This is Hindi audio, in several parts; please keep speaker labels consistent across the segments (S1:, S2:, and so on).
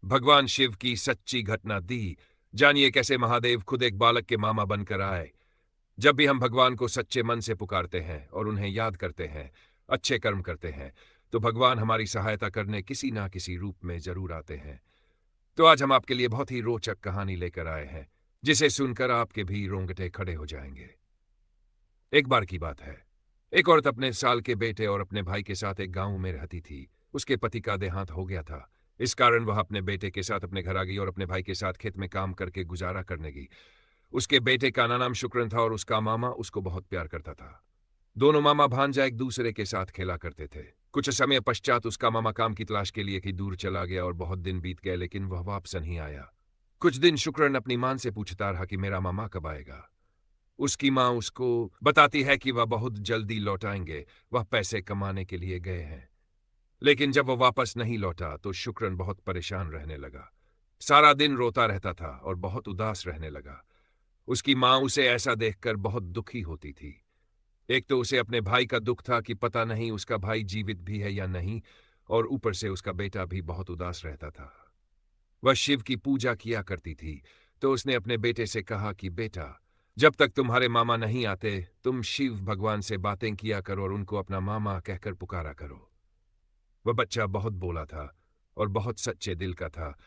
S1: भगवान शिव की सच्ची घटना दी। जानिए कैसे महादेव खुद एक बालक के मामा बनकर आए। जब भी हम भगवान को सच्चे मन से पुकारते हैं और उन्हें याद करते हैं, अच्छे कर्म करते हैं, तो भगवान हमारी सहायता करने किसी ना किसी रूप में जरूर आते हैं। तो आज हम आपके लिए बहुत ही रोचक कहानी लेकर आए हैं, जिसे सुनकर आपके भी रोंगटे खड़े हो जाएंगे। एक बार की बात है, एक औरत अपने साल के बेटे और अपने भाई के साथ एक गांव में रहती थी। उसके पति का देहांत हो गया था। इस कारण वह अपने बेटे के साथ अपने घर आ गई और अपने भाई के साथ खेत में काम करके गुजारा करने गई। उसके बेटे का नाम शुक्रन था और उसका मामा उसको बहुत प्यार करता था। दोनों मामा भांजा एक दूसरे के साथ खेला करते थे। कुछ समय पश्चात उसका मामा काम की तलाश के लिए कहीं दूर चला गया और बहुत दिन बीत गए, लेकिन वह वापस नहीं आया। कुछ दिन शुक्रन अपनी मां से पूछता रहा कि मेरा मामा कब आएगा। उसकी मां उसको बताती है कि वह बहुत जल्दी लौट आएंगे, वह पैसे कमाने के लिए गए हैं। लेकिन जब वह वापस नहीं लौटा तो शुक्रन बहुत परेशान रहने लगा। सारा दिन रोता रहता था और बहुत उदास रहने लगा। उसकी मां उसे ऐसा देखकर बहुत दुखी होती थी। एक तो उसे अपने भाई का दुख था कि पता नहीं उसका भाई जीवित भी है या नहीं, और ऊपर से उसका बेटा भी बहुत उदास रहता था। वह शिव की पूजा किया करती थी, तो उसने अपने बेटे से कहा कि बेटा, जब तक तुम्हारे मामा नहीं आते तुम शिव भगवान से बातें किया करो और उनको अपना मामा कहकर पुकारा करो। वह बच्चा बहुत बोला था और बहुत सच्चे दिल का था,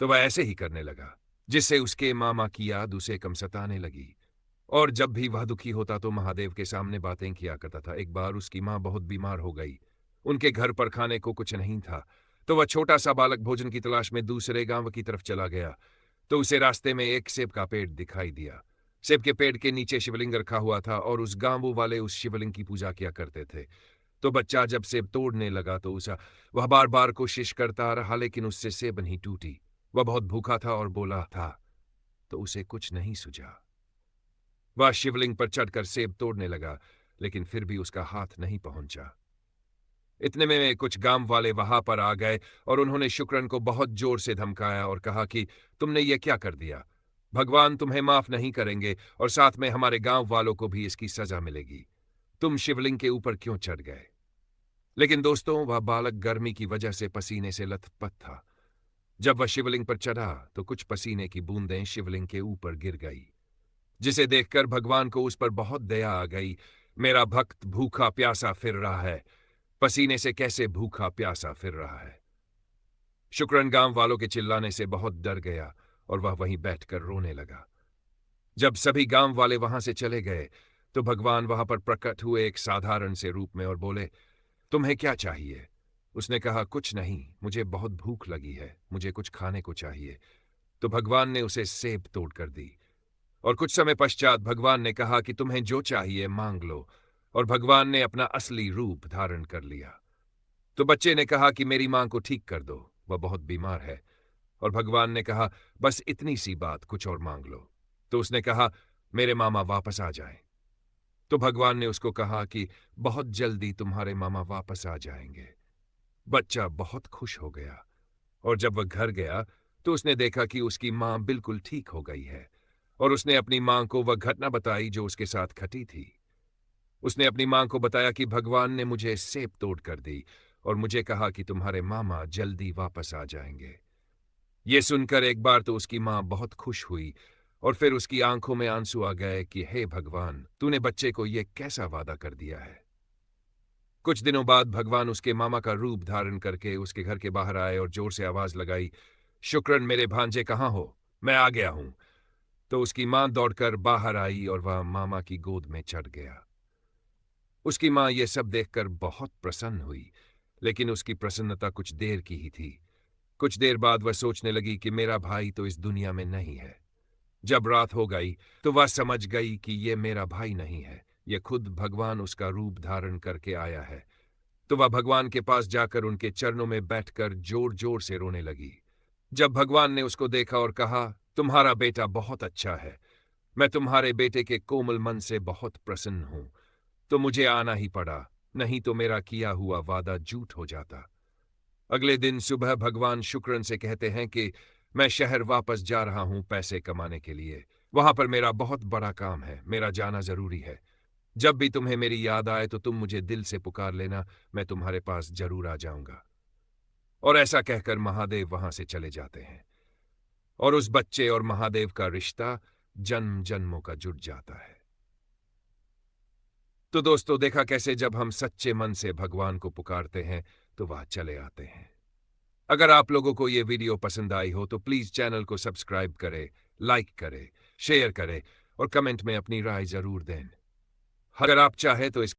S1: तो वह ऐसे ही करने लगा, जिससे उसके मामा की याद उसे कम सताने लगी। और जब भी वह दुखी होता तो महादेव के सामने बातें किया करता था। एक बार उसकी मां बहुत बीमार हो गई। उनके घर पर खाने को कुछ नहीं था, तो वह छोटा सा बालक भोजन की तलाश में दूसरे गांव की तरफ चला गया। तो उसे रास्ते में एक सेब का पेड़ दिखाई दिया। सेब के पेड़ के नीचे शिवलिंग रखा हुआ था और उस गांव वाले उस शिवलिंग की पूजा किया करते थे। तो बच्चा जब सेब तोड़ने लगा तो उसा वह बार बार कोशिश करता रहा, लेकिन उससे सेब नहीं टूटी। वह बहुत भूखा था और बोला था, तो उसे कुछ नहीं सूझा। वह शिवलिंग पर चढ़कर सेब तोड़ने लगा, लेकिन फिर भी उसका हाथ नहीं पहुंचा। इतने में कुछ गांव वाले वहां पर आ गए और उन्होंने शुक्रन को बहुत जोर से धमकाया और कहा कि तुमने ये क्या कर दिया। भगवान तुम्हें माफ नहीं करेंगे और साथ में हमारे गांव वालों को भी इसकी सजा मिलेगी। तुम शिवलिंग के ऊपर क्यों चढ़ गए। लेकिन दोस्तों, वह बालक गर्मी की वजह से पसीने से लथपथ था। जब वह शिवलिंग पर चढ़ा तो कुछ पसीने की बूंदें शिवलिंग के ऊपर गिर गई, जिसे देखकर भगवान को उस पर बहुत दया आ गई। मेरा भक्त भूखा प्यासा फिर रहा है, पसीने से कैसे भूखा प्यासा फिर रहा है। शुक्रन गांव वालों के चिल्लाने से बहुत डर गया और वह वहीं बैठकर रोने लगा। जब सभी गांव वाले वहां से चले गए तो भगवान वहां पर प्रकट हुए एक साधारण से रूप में और बोले, तुम्हें क्या चाहिए। उसने कहा, कुछ नहीं, मुझे बहुत भूख लगी है, मुझे कुछ खाने को चाहिए। तो भगवान ने उसे सेब तोड़ कर दी। और कुछ समय पश्चात भगवान ने कहा कि तुम्हें जो चाहिए मांग लो, और भगवान ने अपना असली रूप धारण कर लिया। तो बच्चे ने कहा कि मेरी मां को ठीक कर दो, वह बहुत बीमार है। और भगवान ने कहा, बस इतनी सी बात, कुछ और मांग लो। तो उसने कहा, मेरे मामा वापस आ जाएं। तो भगवान ने उसको कहा कि बहुत जल्दी तुम्हारे मामा वापस आ जाएंगे। बच्चा बहुत खुश हो गया और जब वह घर गया तो उसने देखा कि उसकी मां बिल्कुल ठीक हो गई है। और उसने अपनी मां को वह घटना बताई जो उसके साथ घटी थी। उसने अपनी मां को बताया कि भगवान ने मुझे सेब तोड़ कर दी और मुझे कहा कि तुम्हारे मामा जल्दी वापस आ जाएंगे। ये सुनकर एक बार तो उसकी मां बहुत खुश हुई और फिर उसकी आंखों में आंसू आ गए कि हे भगवान, तूने बच्चे को यह कैसा वादा कर दिया है। कुछ दिनों बाद भगवान उसके मामा का रूप धारण करके उसके घर के बाहर आए और जोर से आवाज लगाई, शुक्रन, मेरे भांजे कहाँ हो, मैं आ गया हूं। तो उसकी मां दौड़कर बाहर आई और वह मामा की गोद में चढ़ गया। उसकी मां यह सब देखकर बहुत प्रसन्न हुई, लेकिन उसकी प्रसन्नता कुछ देर की ही थी। कुछ देर बाद वह सोचने लगी कि मेरा भाई तो इस दुनिया में नहीं है। जब रात हो गई तो वह समझ गई कि यह मेरा भाई नहीं है, यह खुद भगवान उसका रूप धारण करके आया है। तो वह भगवान के पास जाकर उनके चरणों में बैठकर जोर जोर से रोने लगी। जब भगवान ने उसको देखा और कहा, तुम्हारा बेटा बहुत अच्छा है, मैं तुम्हारे बेटे के कोमल मन से बहुत प्रसन्न हूं, तो मुझे आना ही पड़ा, नहीं तो मेरा किया हुआ वादा झूठ हो जाता। अगले दिन सुबह भगवान शुक्रन से कहते हैं कि मैं शहर वापस जा रहा हूं पैसे कमाने के लिए। वहां पर मेरा बहुत बड़ा काम है, मेरा जाना जरूरी है। जब भी तुम्हें मेरी याद आए तो तुम मुझे दिल से पुकार लेना, मैं तुम्हारे पास जरूर आ जाऊंगा। और ऐसा कहकर महादेव वहां से चले जाते हैं और उस बच्चे और महादेव का रिश्ता जन्म जन्मों का जुड़ जाता है। तो दोस्तों, देखा कैसे जब हम सच्चे मन से भगवान को पुकारते हैं तो वह चले आते हैं। अगर आप लोगों को यह वीडियो पसंद आई हो तो प्लीज चैनल को सब्सक्राइब करें, लाइक करें, शेयर करें और कमेंट में अपनी राय जरूर दें। अगर आप चाहें तो इस